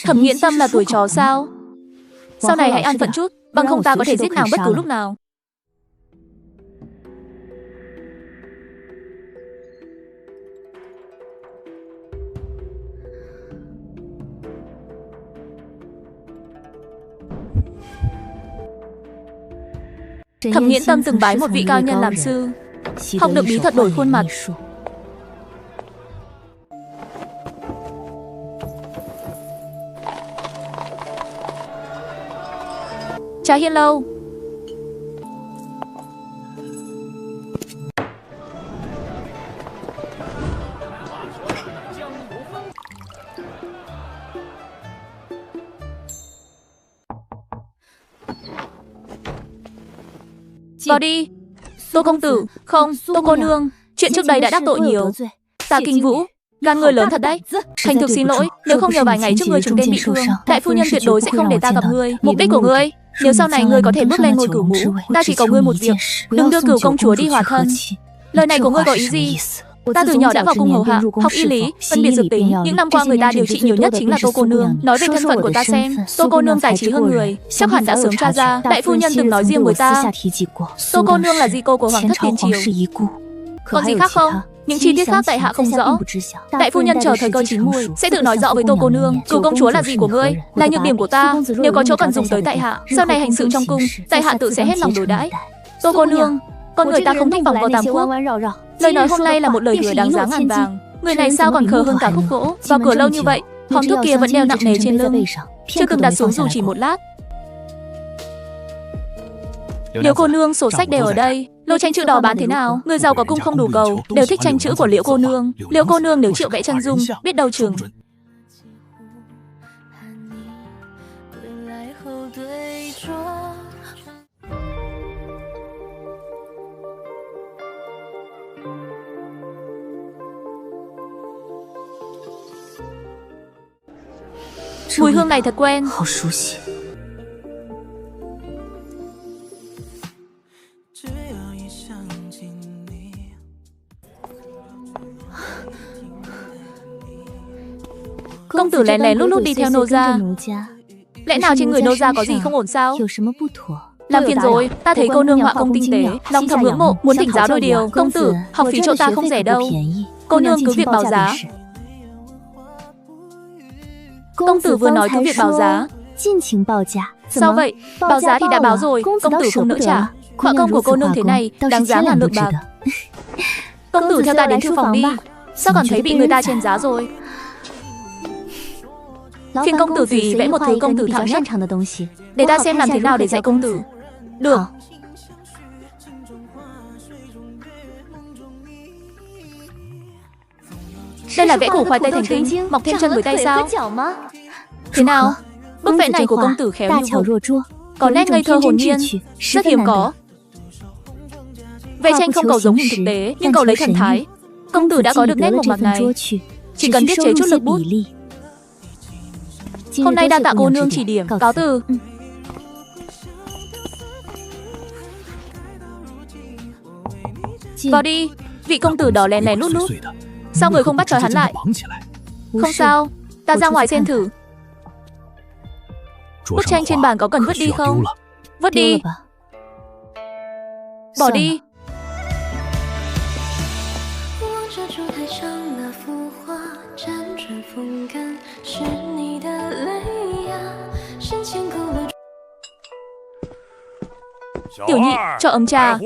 Thẩm Nghiễn Tâm là tuổi chó sao? Sau này hãy an phận chút, bằng không ta có thể giết nàng bất cứ lúc nào. Thẩm Nghiễn Tâm từng bái một vị cao nhân làm sư, học được bí thuật đổi khuôn mặt. Trà Hiên Lâu. Vào đi. Tô công tử, không, Tô cô nương, chuyện trước đây đã đắc tội nhiều. Tà Kinh Vũ, gan người lớn thật đấy. Thành thực xin lỗi, nếu không nhờ vài ngày trước ngươi trúng tên bị thương, đại phu nhân tuyệt đối sẽ không để ta gặp ngươi. Mục đích của ngươi, nếu sau này ngươi có thể bước lên ngôi cửu ngũ, ta chỉ cầu ngươi một việc, đừng đưa Cửu công chúa đi hòa thân. Lời này của ngươi có ý gì? Ta từ nhỏ đã vào cung hầu hạ, học y lý, phân biệt dược tính. Những năm qua người ta điều trị nhiều nhất chính là Tô cô nương. Nói về thân phận của ta xem, Tô cô nương tài trí hơn người, chắc hẳn đã sớm tra ra. Đại phu nhân từng nói riêng với ta, Tô cô nương là di cô của hoàng thất tiền triều. Còn gì khác không? Những chi tiết khác tại hạ không rõ. Đại phu nhân chờ thời cơ chín muồi sẽ tự nói rõ với Tô cô nương. Cửu công chúa là gì của ngươi, là nhược điểm của ta. Nếu có chỗ cần dùng tới tại hạ, sau này hành sự trong cung, tại hạ tự sẽ hết lòng đối đãi. Tô cô nương, con người ta không thích vòng vào tam quốc. Lời nói hôm nay là một lời hứa đáng giá ngàn vàng. Người này sao còn khờ hơn cả khúc gỗ. Vào cửa lâu như vậy, hòm thuốc kia vẫn đeo nặng nề trên lưng, chưa từng đặt xuống dù chỉ một lát. Liễu cô nương, sổ sách đều ở đây. Lô tranh chữ đỏ bán thế nào? Người giàu có cung không đủ cầu, đều thích tranh chữ của Liễu cô nương. Liễu cô nương nếu chịu vẽ chân dung, biết đâu chừng. Mùi hương này thật quen. Công tử lén lén lút lút đi theo nô gia. Lẽ nào trên người nô gia có gì không ổn sao? Làm phiền rồi, ta thấy cô nương họa công tinh tế, lòng thầm ngưỡng mộ, muốn thỉnh giáo đôi điều. Công tử, học phí chỗ ta không rẻ đâu. Cô nương cứ việc báo giá. Công tử vừa nói cứ việc báo giá. Sao vậy? Báo giá thì đã báo rồi, công tử không nỡ trả. Họa công của cô nương thế này, đáng giá ngàn lượng bạc. Công tử theo ta đến thư phòng đi. Sao còn thấy bị người ta chèn giá rồi? Phiên công tử tùy ý vẽ một thứ công tử thạo nhất, để ta xem làm thế nào để dạy công tử. Được. Đây là vẽ củ khoai tây thành tinh, mọc thêm chân với tay sao? Thế nào? Bức vẽ này của công tử khéo như vực, có nét ngây thơ hồn nhiên, rất hiếm có. Vẽ tranh không cầu giống hình thực tế, nhưng cầu lấy thần thái. Công tử đã có được nét mộc mạc này, chỉ cần tiết chế chút lực bút. Hôm nay đa tạ cô nương chỉ điểm, cáo từ. Vào đi, vị công tử đó lén lén lút lút. Sao người không bắt trói hắn lại? Không sao, ta ra ngoài xem thử. Bức tranh trên bàn có cần vứt đi không? Vứt đi. Bỏ đi. Tiểu nhị, cho ấm trà.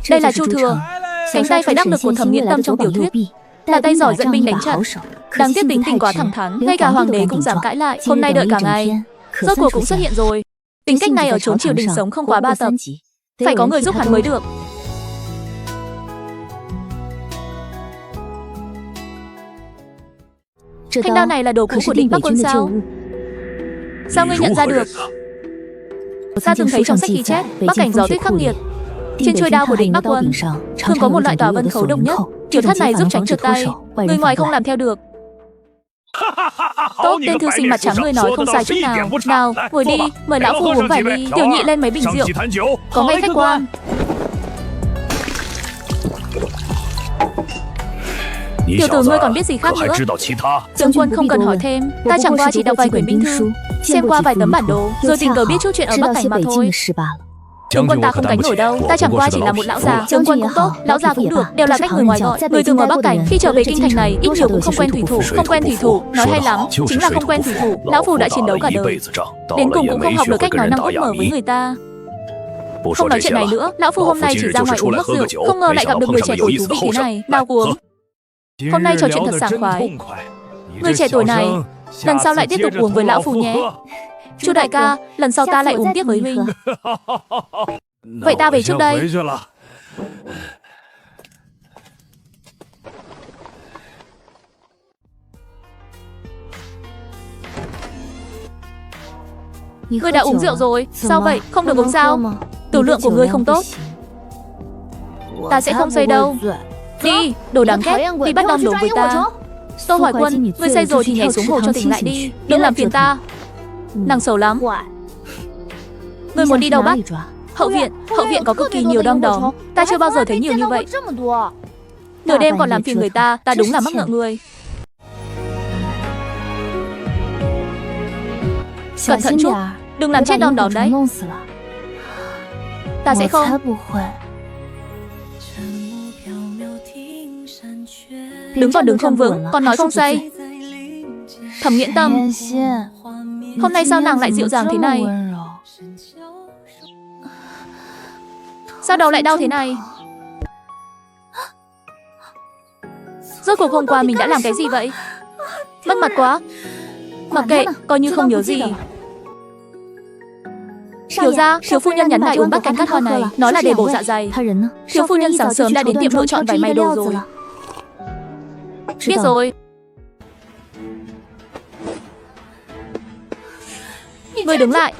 Đây là Chu Thừa, cánh tay phải đắc lực của Thẩm Nghiễn Tâm trong tiểu thuyết, là tay giỏi dẫn binh đánh trận. Đáng tiếc tính tình quá thẳng thắn, ngay cả hoàng đế cũng dám cãi lại. Hôm nay đợi cả ngày, rốt cuộc cũng xuất hiện rồi. Tính cách này ở chốn triều đình sống không quá 3 tập, phải có người giúp hắn mới được. Thanh đao này là đồ cũ của Định Bắc Quân sao? Sao ngươi nhận ra được? Ta từng thấy trong sách ghi chép, Bắc cảnh gió tuyết khắc nghiệt. Trên chuôi đao của Định Bắc Quân thường có một loại tỏa vân khấu độc nhất. Kiểu thắt này giúp tránh trượt tay, người ngoài không làm theo được. Tốt, tên thư sinh mặt trắng người nói không sai chút nào. Nào, ngồi đi, mời lão phu uống vài ly. Tiểu nhị lên mấy bình rượu. Có ngay khách quan. Tiểu tử ngươi còn biết gì khác nữa? Tướng quân không cần hỏi thêm, ta chẳng qua chỉ đọc vài quyển binh thư, xem qua vài tấm bản đồ, rồi tình cờ biết chút chuyện ở Bắc Cảnh mà thôi. Tướng quân ta không gánh nổi đâu, ta chẳng qua chỉ là một lão già. Tướng quân cũng tốt, lão già cũng được, đều là cách người ngoài gọi. Người từng ở Bắc Cảnh, khi trở về kinh thành này, ít nhiều cũng không quen thủy thủ. Không quen thủy thủ, nói hay lắm, chính là không quen thủy thủ. Lão phu đã chiến đấu cả đời, đến cùng cũng không học được cách nói năng úp mở với người ta. Không nói chuyện này nữa, lão phu hôm nay chỉ ra ngoài uống nước rượu, không ngờ lại gặp được người trẻ tuổi thú vị thế này. Nào uống. Hôm nay trò chuyện thật sảng khoái. Người trẻ tuổi này, lần sau lại tiếp tục uống với lão phu nhé. Chu đại ca, lần sau ta lại uống tiếp với huynh. Vậy ta về trước đây. Ngươi đã uống rượu rồi, sao vậy? Không được uống sao? Tử lượng của ngươi không tốt. Ta sẽ không say đâu. Đi, đồ đáng ghét, đi bắt đom đóm với ta. Tô Hoài Quân, ngươi say rồi thì nhảy xuống hồ cho tỉnh lại đi, đừng làm phiền ta. Nàng xấu lắm. Ngươi muốn đi đâu bắt? Hậu viện có cực kỳ nhiều đom đóm, ta chưa bao giờ thấy nhiều như vậy. Nửa đêm còn làm phiền người ta, ta đúng là mắc nợ ngươi. Cẩn thận chút, đừng làm chết đom đóm đấy. Ta sẽ không. Đứng còn đứng không vững, còn nói không say. Thẩm Nghiễn Tâm, hôm nay sao nàng lại dịu dàng thế này? Sao đầu lại đau thế này? Rốt cuộc hôm qua mình đã làm cái gì vậy? Mất mặt quá. Mặc kệ, coi như không nhớ gì. Thiếu gia, thiếu phu nhân nhắn lại uống bát canh cát hoa này, nói là để bổ dạ dày. Thiếu phu nhân sáng sớm đã đến tiệm lựa chọn váy may đồ rồi. Biết rồi. Ngươi đứng lại.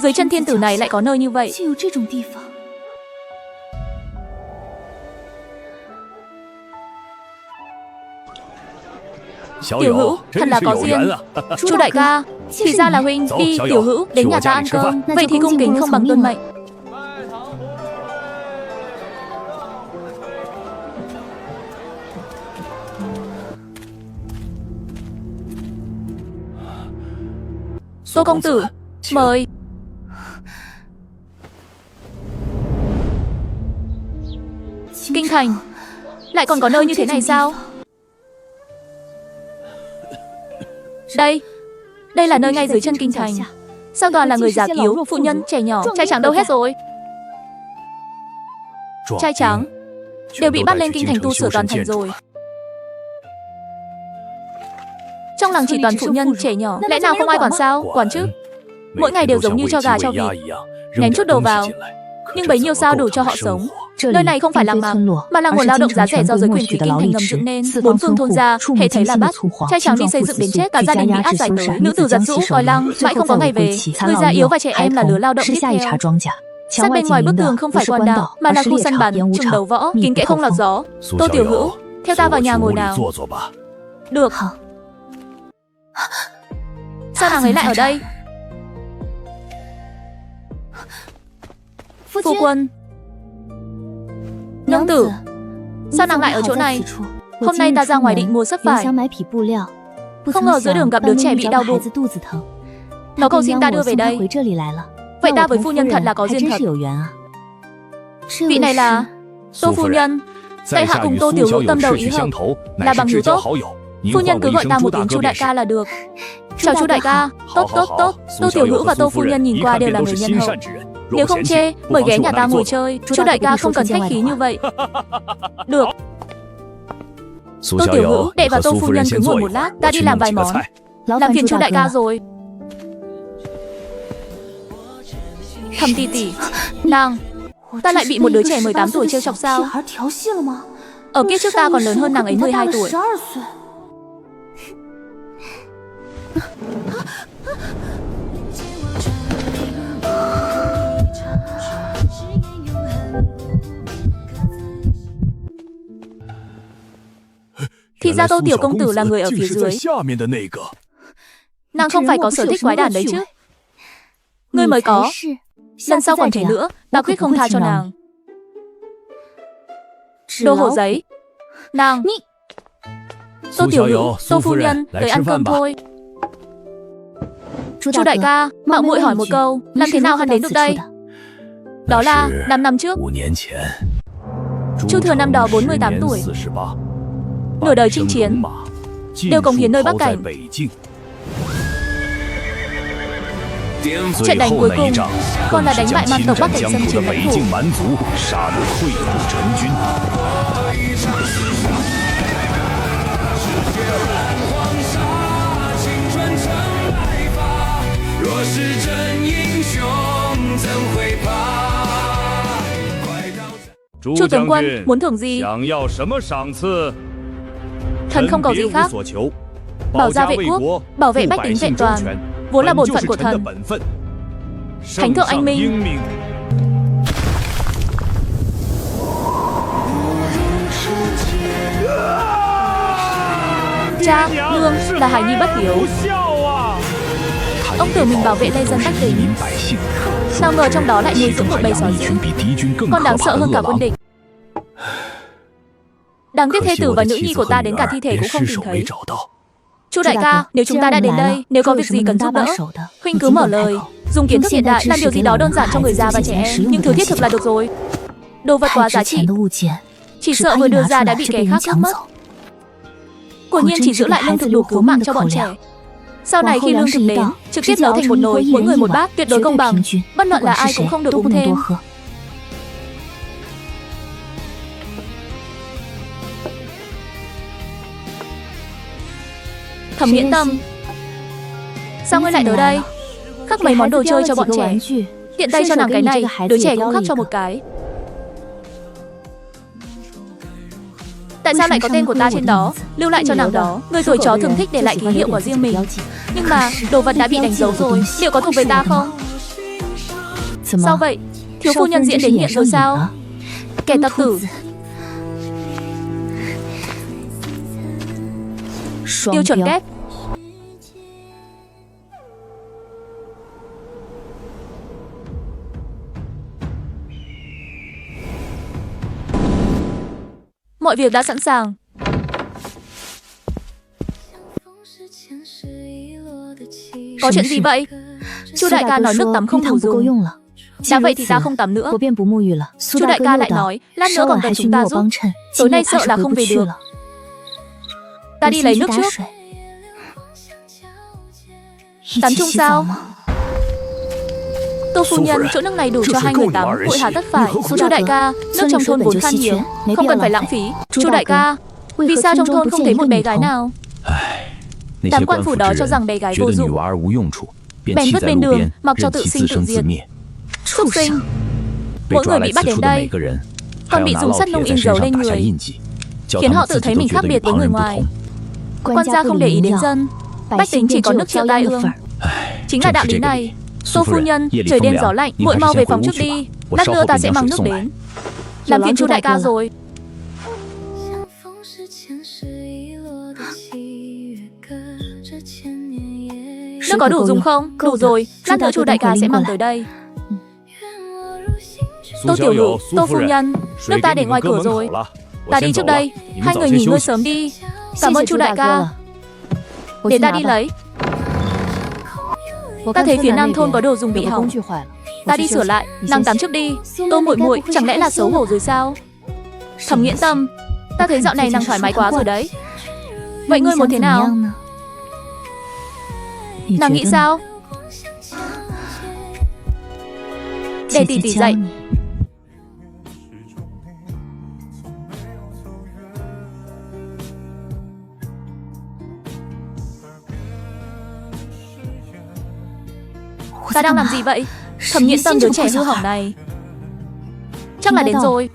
Dưới chân thiên tử này lại có nơi như vậy. Tiểu Hữu, thật là có duyên. Chu đại ca, thì ra là huynh. Đi, Tiểu Hữu, đến nhà ta ăn cơm. Vậy thì cung kính không bằng tuân mệnh. Tô công tử, mời. Kinh thành lại còn có nơi như thế này sao? Đây là nơi ngay dưới chân kinh thành. Sao toàn là người già yếu, phụ nhân, trẻ nhỏ, trai trắng đâu hết rồi? Trai trắng đều bị bắt lên kinh thành tu sửa toàn thành rồi. Trong làng chỉ toàn phụ nhân, trẻ nhỏ, lẽ nào không ai quản sao? Quản chứ. Mỗi ngày đều giống như cho gà cho vịt, ném chút đồ vào, nhưng bấy nhiêu sao đủ cho họ sống. Nơi này không phải làng mạc, mà là nguồn lao động giá rẻ do giới quyền quý kinh thành ngầm dựng nên. Bốn phương thôn gia, hệ thấy là bắt. Trai tráng đi xây dựng đến chết, cả gia đình bị áp giải tới. Nữ tử giặt rũ, coi lăng, mãi không có ngày về. Người già yếu và trẻ em là lứa lao động tiếp theo. Sát bên ngoài bức tường không phải quan đạo, mà là khu săn bắn, trồng đầu võ, kín kẽ không lọt gió. Tô Tiểu Hữu, theo ta vào nhà ngồi nào. Được. Sao nàng ấy lại ở đây? Phu quân. Nương tử, sao nàng lại ở chỗ này? Hôm nay ta ra ngoài định mua sấp vải, không ngờ giữa đường gặp đứa trẻ bị đau bụng. Nó cầu xin ta đưa về đây. Vậy ta với phu nhân thật là có duyên thật. Vị này là Tô phu nhân. Tại hạ cùng Tô Tiểu Hữu tâm đầu ý hợp, là bằng hữu tốt. Phu nhân cứ gọi ta một tiếng Chu đại ca là được. Chào Chu đại ca. Tốt tốt tốt. Tô Tiểu Hữu và Tô phu nhân nhìn qua đều là người nhân hậu. Nếu không chê, mời ghé nhà ta ngồi chơi. Chu đại ca không cần khách khí như vậy. Được. Tô Tiểu Hữu, đệ và Tô phu nhân cứ ngồi một lát, ta đi làm vài món. Làm phiền Chu đại ca rồi. Thầm tỷ tỷ, nàng, ta lại bị một đứa trẻ 18 tuổi trêu chọc sao? Ở kiếp trước ta còn lớn hơn nàng ấy 12 tuổi. Thì Thì ra Tô tiểu công tử là người ở phía dưới. Nàng không phải có sở thích quái đản đấy chứ? Ngươi mới có. Lần sau còn thế nữa, ta quyết không tha cho nàng. Đồ hổ giấy. Nàng. Tô tiểu nữ, Tô phu nhân, tới ăn cơm thôi. Chu đại ca, mạo muội hỏi một câu, làm thế nào hắn đến được đây? Đó là 5 năm trước. Chu thừa năm đó 48 tuổi. Nửa đời chinh chiến, đều cống hiến nơi Bắc Cảnh. Trận đánh cuối cùng còn là đánh bại man tộc Bắc Cảnh xâm chiếm lãnh thổ. Chu tướng quân muốn thưởng gì? Thần không có gì khác. Bảo gia vệ quốc, bảo vệ bách tính vẹn toàn, vốn là bổn phận của thần. Thánh thượng anh minh. Cha, nương là hài nhi bất hiếu. Ông tưởng mình bảo vệ lê dân bách tính, nào ngờ trong đó lại nuôi dưỡng một bầy sói dữ, còn đáng sợ hơn cả quân địch. Đáng tiếc thê tử và nữ nhi của ta đến cả thi thể cũng không tìm thấy. Chu đại ca, nếu chúng ta đã đến đây, nếu có việc gì cần giúp đỡ, huynh cứ mở lời. Dùng kiến thức hiện đại làm điều gì đó đơn giản cho người già và trẻ em, nhưng thứ thiết thực là được rồi. Đồ vật quá giá trị, chỉ sợ vừa đưa ra đã bị kẻ khác cướp mất. Quả nhiên chỉ giữ lại lương thực đủ cứu mạng cho bọn trẻ. Sau này khi lương thực đến, trực tiếp nấu thành một nồi, mỗi người một bát, tuyệt đối công bằng. Bất luận là ai cũng không được uống thêm. Thẩm Nghiễn Tâm, sao ngươi lại tới đây? Khắc mấy món đồ chơi cho bọn trẻ. Tiện tay cho nàng cái này, đứa trẻ cũng khắc cho một cái. Tại sao lại có tên của ta trên đó? Lưu lại cho nàng đó. Người tuổi chó thường thích để lại ký hiệu của riêng mình. Nhưng mà đồ vật đã bị đánh dấu rồi, liệu có thuộc về ta không? Sao vậy? Thiếu phu nhân diễn đến hiện rồi sao? Kẻ tặc tử. Tiêu chuẩn kép. Mọi việc đã sẵn sàng. Có chuyện gì vậy? Chu đại ca nói nước tắm không đủ dùng. Đã vậy thì ta không tắm nữa. Chu đại ca lại nói, lát nữa còn cần chúng ta giúp. Tối nay sợ là không về được. Ta đi lấy nước trước. Tắm chung sao? Tô phu nhân, chỗ nước này đủ cho hai người tắm, hội hà tất phải. Chu đại ca, nước trong thôn vốn khan hiếm, không cần phải lãng phí. Chu đại ca, vì sao trong thôn không thấy một bé gái nào? Đám quan phủ đó cho rằng bé gái vô dụng, bèn vứt bên đường, mặc cho tự sinh tự diệt. Súc sinh, mỗi người bị bắt đến đây, còn bị dùng sắt nung in dấu lên người, khiến họ tự thấy mình khác biệt với người ngoài. Quan gia không để ý đến dân, bách tính chỉ có nước chịu tai ương. Chính là đạo lý này. Tô phu nhân, trời đêm gió lạnh, muội mau về phòng trước đi. Lát nữa ta sẽ mang nước đến. Làm phiền Chu đại ca rồi. Nước có đủ dùng không? Đủ rồi, lát nữa Chu đại ca sẽ mang tới đây. Tô tiểu nữ, Tô phu nhân, nước ta để ngoài cửa rồi. Ta đi trước đây, hai người nghỉ ngơi sớm đi. Cảm ơn Chu đại ca. Để ta đi lấy. Ta thấy phía nam thôn có đồ dùng bị hỏng, ta đi sửa lại. Nàng tắm trước đi. Tô muội muội, chẳng lẽ là xấu hổ rồi sao? Thẩm Nghiễn Tâm, ta thấy dạo này nàng thoải mái quá rồi đấy. Vậy ngươi muốn thế nào? Nàng nghĩ sao? Để tỷ tỷ dạy. Ta đang làm gì vậy? Thẩm Nghiễn Tâm, đứa trẻ hư hỏng này. Chắc là đến rồi.